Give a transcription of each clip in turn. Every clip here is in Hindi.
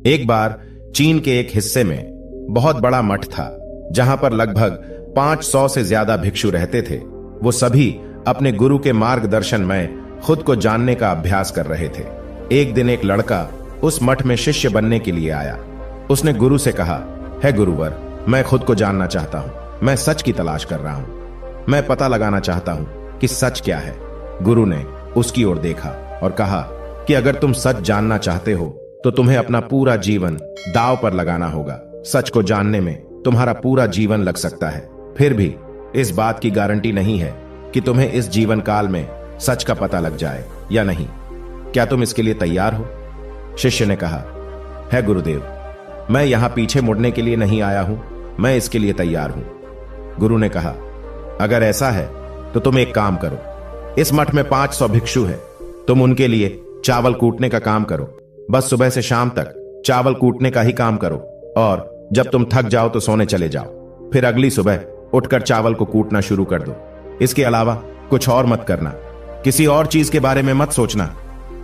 एक बार चीन के एक हिस्से में बहुत बड़ा मठ था, जहां पर लगभग 500 से ज्यादा भिक्षु रहते थे। वो सभी अपने गुरु के मार्गदर्शन में खुद को जानने का अभ्यास कर रहे थे। एक दिन एक लड़का उस मठ में शिष्य बनने के लिए आया। उसने गुरु से कहा, है गुरुवर, मैं खुद को जानना चाहता हूं। मैं सच की तलाश कर रहा हूं। मैं पता लगाना चाहता हूं कि सच क्या है। गुरु ने उसकी ओर देखा और कहा कि अगर तुम सच जानना चाहते हो तो तुम्हें अपना पूरा जीवन दांव पर लगाना होगा। सच को जानने में तुम्हारा पूरा जीवन लग सकता है, फिर भी इस बात की गारंटी नहीं है कि तुम्हें इस जीवन काल में सच का पता लग जाए या नहीं। क्या तुम इसके लिए तैयार हो? शिष्य ने कहा, है गुरुदेव, मैं यहां पीछे मुड़ने के लिए नहीं आया हूं, मैं इसके लिए तैयार हूं। गुरु ने कहा, अगर ऐसा है तो तुम एक काम करो। इस मठ में 500 भिक्षु है, तुम उनके लिए चावल कूटने का काम करो। बस सुबह से शाम तक चावल कूटने का ही काम करो, और जब तुम थक जाओ तो सोने चले जाओ। फिर अगली सुबह उठकर चावल को कूटना शुरू कर दो। इसके अलावा कुछ और मत करना, किसी और चीज के बारे में मत सोचना।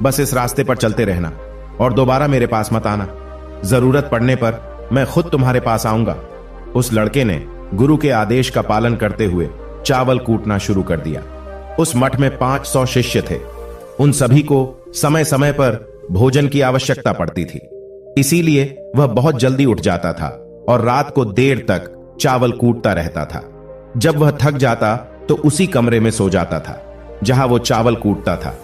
बस इस रास्ते पर चलते रहना और दोबारा मेरे पास मत आना। जरूरत पड़ने पर मैं खुद तुम्हारे पास आऊंगा। उस लड़के ने गुरु के आदेश का पालन करते हुए चावल कूटना शुरू कर दिया। उस मठ में 500 शिष्य थे। उन सभी को समय समय पर भोजन की आवश्यकता पड़ती थी, इसीलिए वह बहुत जल्दी उठ जाता था और रात को देर तक चावल कूटता रहता था। जब वह थक जाता तो उसी कमरे में सो जाता था जहां वो चावल कूटता था।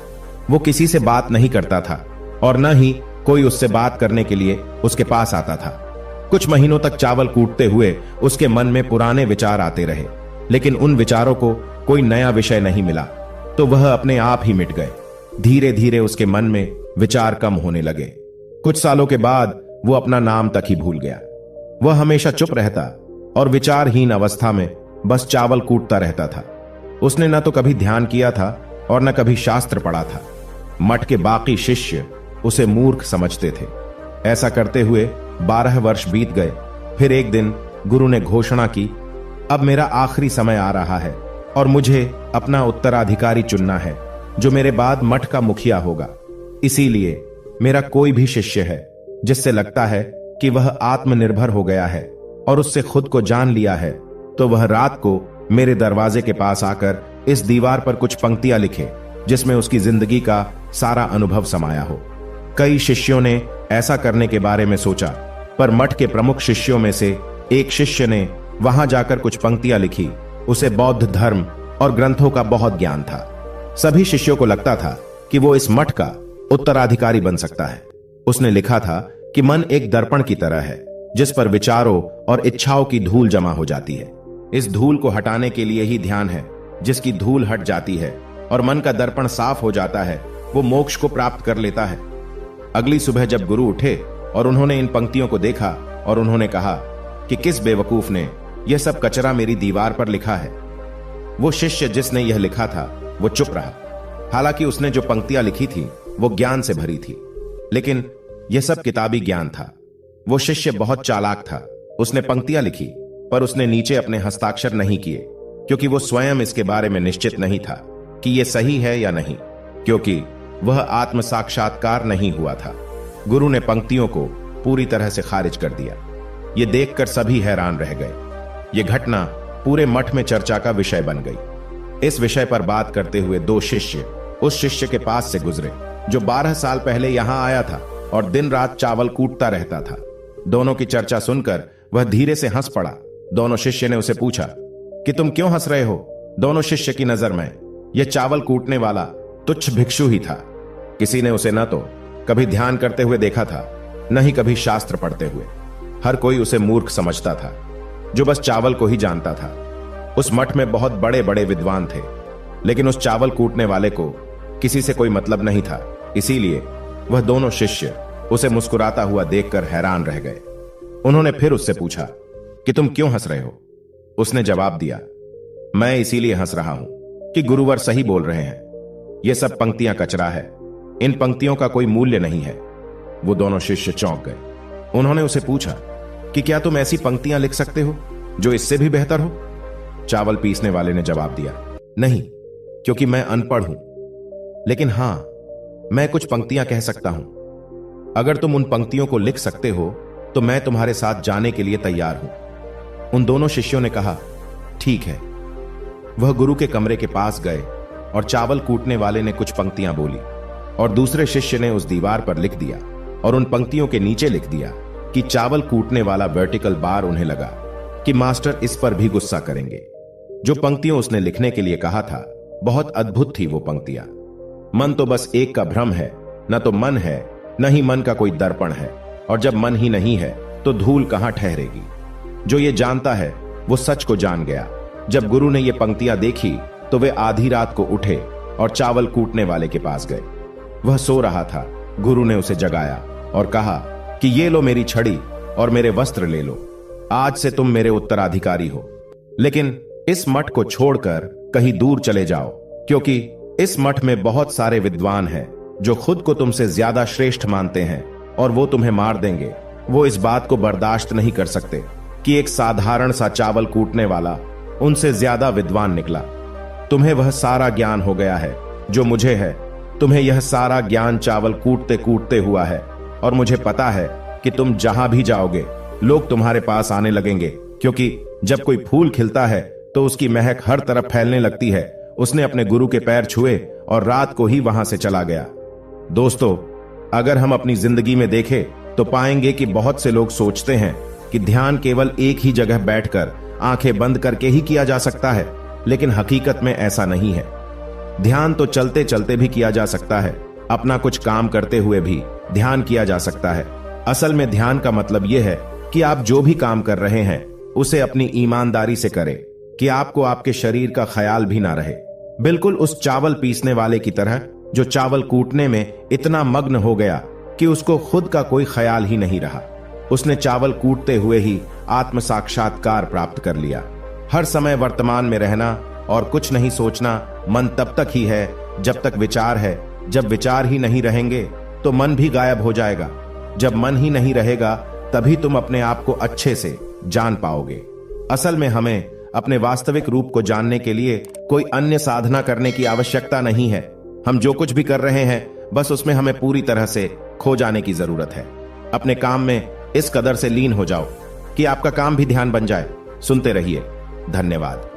वो किसी से बात नहीं करता था और न ही कोई उससे बात करने के लिए उसके पास आता था। कुछ महीनों तक चावल कूटते हुए उसके मन में पुराने विचार आते रहे, लेकिन उन विचारों को कोई नया विषय नहीं मिला, तो वह अपने आप ही मिट गए। धीरे धीरे उसके मन में विचार कम होने लगे। कुछ सालों के बाद वो अपना नाम तक ही भूल गया। वह हमेशा चुप रहता और विचारहीन अवस्था में बस चावल कूटता रहता था। उसने न तो कभी ध्यान किया था और न कभी शास्त्र पढ़ा था। मठ के बाकी शिष्य उसे मूर्ख समझते थे। ऐसा करते हुए 12 वर्ष बीत गए। फिर एक दिन गुरु ने घोषणा की, अब मेरा आखिरी समय आ रहा है और मुझे अपना उत्तराधिकारी चुनना है जो मेरे बाद मठ का मुखिया होगा। इसीलिए मेरा कोई भी शिष्य है जिससे लगता है कि वह आत्मनिर्भर हो गया है और उससे खुद को जान लिया है, तो वह रात को मेरे दरवाजे के पास आकर इस दीवार पर कुछ पंक्तियां लिखे जिसमें उसकी जिंदगी का सारा अनुभव समाया हो। कई शिष्यों ने ऐसा करने के बारे में सोचा, पर मठ के प्रमुख शिष्यों में से एक शिष्य ने वहां जाकर कुछ पंक्तियां लिखी। उसे बौद्ध धर्म और ग्रंथों का बहुत ज्ञान था। सभी शिष्यों को लगता था कि वो इस मठ का उत्तराधिकारी बन सकता है। उसने लिखा था कि मन एक दर्पण की तरह है जिस पर विचारों और इच्छाओं की धूल जमा हो जाती है। इस धूल को हटाने के लिए ही ध्यान है। जिसकी धूल हट जाती है और मन का दर्पण साफ हो जाता है, वो मोक्ष को प्राप्त कर लेता है। अगली सुबह जब गुरु उठे और उन्होंने इन पंक्तियों को देखा और उन्होंने कहा कि किस बेवकूफ ने यह सब कचरा मेरी दीवार पर लिखा है। वो शिष्य जिसने यह लिखा था वो चुप रहा। हालांकि उसने जो पंक्तियां लिखी थी वो ज्ञान से भरी थी, लेकिन यह सब किताबी ज्ञान था। वो शिष्य बहुत चालाक था। उसने पंक्तियां लिखी, पर उसने नीचे अपने हस्ताक्षर नहीं किए, क्योंकि वो स्वयं इसके बारे में निश्चित नहीं था कि यह सही है या नहीं, क्योंकि वह आत्म साक्षात्कार नहीं हुआ था। गुरु ने पंक्तियों को पूरी तरह से खारिज कर दिया। यह देखकर सभी हैरान रह गए। यह घटना पूरे मठ में चर्चा का विषय बन गई। इस विषय पर बात करते हुए 2 शिष्य उस शिष्य के पास से गुजरे जो 12 साल पहले यहां आया था और दिन रात चावल कूटता रहता था। दोनों की चर्चा सुनकर वह धीरे से हंस पड़ा। दोनों शिष्य ने उसे पूछा कि तुम क्यों हंस रहे हो? दोनों शिष्य की नजर में यह चावल कूटने वाला तुच्छ भिक्षु ही था। किसी ने उसे न तो कभी ध्यान करते हुए देखा था, न ही कभी शास्त्र पढ़ते हुए। हर कोई उसे मूर्ख समझता था जो बस चावल को ही जानता था। उस मठ में बहुत बड़े बड़े विद्वान थे, लेकिन उस चावल कूटने वाले को किसी से कोई मतलब नहीं था। इसीलिए वह दोनों शिष्य उसे मुस्कुराता हुआ देखकर हैरान रह गए। उन्होंने फिर उससे पूछा कि तुम क्यों हंस रहे हो? उसने जवाब दिया, मैं इसीलिए हंस रहा हूं कि गुरुवर सही बोल रहे हैं। ये सब पंक्तियां कचरा है, इन पंक्तियों का कोई मूल्य नहीं है। वो दोनों शिष्य चौंक गए। उन्होंने उसे पूछा कि क्या तुम ऐसी पंक्तियां लिख सकते हो जो इससे भी बेहतर हो? चावल पीसने वाले ने जवाब दिया, नहीं, क्योंकि मैं अनपढ़ हूं, लेकिन हां, मैं कुछ पंक्तियां कह सकता हूं। अगर तुम उन पंक्तियों को लिख सकते हो तो मैं तुम्हारे साथ जाने के लिए तैयार हूं। उन दोनों शिष्यों ने कहा, ठीक है। वह गुरु के कमरे के पास गए और चावल कूटने वाले ने कुछ पंक्तियां बोली और दूसरे शिष्य ने उस दीवार पर लिख दिया और उन पंक्तियों के नीचे लिख दिया कि चावल कूटने वाला वर्टिकल बार। उन्हें लगा कि मास्टर इस पर भी गुस्सा करेंगे। जो पंक्तियों उसने लिखने के लिए कहा था, बहुत अद्भुत थी वो पंक्तियां। मन तो बस एक का भ्रम है, न तो मन है न ही मन का कोई दर्पण है, और जब मन ही नहीं है तो धूल कहां ठहरेगी। जो ये जानता है वो सच को जान गया। जब गुरु ने ये पंक्तियां देखी तो वे आधी रात को उठे और चावल कूटने वाले के पास गए। वह सो रहा था। गुरु ने उसे जगाया और कहा कि ये लो मेरी छड़ी और मेरे वस्त्र ले लो, आज से तुम मेरे उत्तराधिकारी हो। लेकिन इस मठ को छोड़कर कहीं दूर चले जाओ, क्योंकि इस मठ में बहुत सारे विद्वान हैं जो खुद को तुमसे ज्यादा श्रेष्ठ मानते हैं और वो तुम्हें मार देंगे। वो इस बात को बर्दाश्त नहीं कर सकते कि एक साधारण सा चावल कूटने वाला उनसे ज्यादा विद्वान निकला। तुम्हें वह सारा ज्ञान हो गया है जो मुझे है। तुम्हें यह सारा ज्ञान चावल कूटते कूटते हुआ है, और मुझे पता है कि तुम जहां भी जाओगे लोग तुम्हारे पास आने लगेंगे, क्योंकि जब कोई फूल खिलता है तो उसकी महक हर तरफ फैलने लगती है। उसने अपने गुरु के पैर छुए और रात को ही वहां से चला गया। दोस्तों, अगर हम अपनी जिंदगी में देखें तो पाएंगे कि बहुत से लोग सोचते हैं कि ध्यान केवल एक ही जगह बैठकर आंखें बंद करके ही किया जा सकता है, लेकिन हकीकत में ऐसा नहीं है। ध्यान तो चलते चलते भी किया जा सकता है, अपना कुछ काम करते हुए भी ध्यान किया जा सकता है। असल में ध्यान का मतलब यह है कि आप जो भी काम कर रहे हैं उसे अपनी ईमानदारी से करें, कि आपको आपके शरीर का ख्याल भी ना रहे। बिल्कुल उस चावल पीसने वाले की तरह जो चावल कूटने में इतना मग्न हो गया कि उसको खुद का कोई ख्याल ही नहीं रहा। उसने चावल कूटते हुए ही आत्म साक्षात्कार प्राप्त कर लिया। हर समय वर्तमान में रहना और कुछ नहीं सोचना। मन तब तक ही है जब तक विचार है। जब विचार ही नहीं रहेंगे तो मन भी गायब हो जाएगा। जब मन ही नहीं रहेगा तभी तुम अपने आप को अच्छे से जान पाओगे। असल में हमें अपने वास्तविक रूप को जानने के लिए कोई अन्य साधना करने की आवश्यकता नहीं है। हम जो कुछ भी कर रहे हैं बस उसमें हमें पूरी तरह से खो जाने की जरूरत है। अपने काम में इस कदर से लीन हो जाओ कि आपका काम भी ध्यान बन जाए। सुनते रहिए। धन्यवाद।